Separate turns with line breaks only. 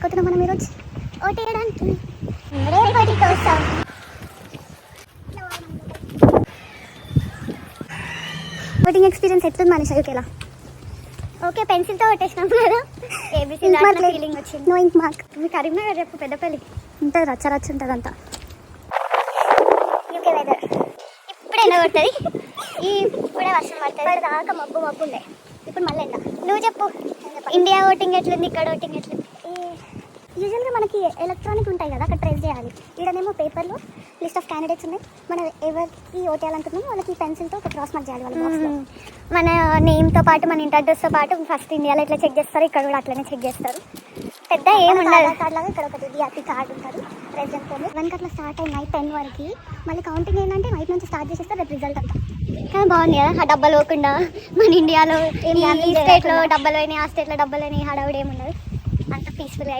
ఎక్కడుతున్నాం మనం ఈరోజు ఓటేయడానికి రేపటి కోసం. ఓటింగ్ ఎక్స్పీరియన్స్ ఎట్లుంది మనిషి ఓకేలా? ఓకే పెన్సిల్తో కొట్టేసినాం కదా, ఏబీసీ ఫీలింగ్ వచ్చింది. నో ఇంక్ మార్క్. మీ కరీంనగర్ రేపు పెద్దపల్లి ఉంటుంది, రచ్చ ఉంటుంది అంతా. యూకే వెదర్ ఇప్పుడే ఎండ కొడుతుంది, ఇప్పుడే వర్షం పడుతుంది, దాకా మబ్బు ఉండే, ఇప్పుడు మళ్ళీ ఎండ. నువ్వు చెప్పు, ఇండియా ఓటింగ్ ఎట్లుంది, ఇక్కడ ఓటింగ్ ఎట్లుంది? యూజువల్గా మనకి ఎలక్ట్రానిక్ ఉంటాయి కదా, అక్కడ ట్రేస్ చేయాలి. ఈడనేమో పేపర్లో లిస్ట్ ఆఫ్ క్యాండిడేట్స్ ఉన్నాయి, మనం ఎవరికి ఓట్ చేయాలనుకుంటున్నామో వాళ్ళకి పెన్సిల్తో ఒక క్రాస్ మార్క్ చేయాలి వాళ్ళ బాక్స్లో. మన నేమ్తో పాటు మన ఇంటర్ అడ్రస్తో పాటు ఫస్ట్ ఇండియాలో ఎట్లా చెక్ చేస్తారు, ఇక్కడ కూడా అట్లనే చెక్ చేస్తారు. పెద్ద ఏముండదు, ఆధార్ కార్డ్ లాగా ఇక్కడ ఒకటి విఆర్పీ కార్డు ఉంటుంది, రెసిడెంట్ కోడ్. 1 అట్లా స్టార్ట్ అయ్యి నైట్ 10 వరకు, మళ్ళీ కౌంటింగ్ ఏంటంటే నైట్ నుంచి స్టార్ట్ చేసేస్తే రేపు రిజల్ట్ అంతా. కానీ బాగుంది కదా, ఆ డబ్బలు పోకుండా మన ఇండియాలో ఈ స్టేట్లో డబ్బలు అయినాయి, ఆ స్టేట్లో డబ్బలు అయినాయి, హడావుడి ఏముండదు, అంత పీస్ఫుల్గా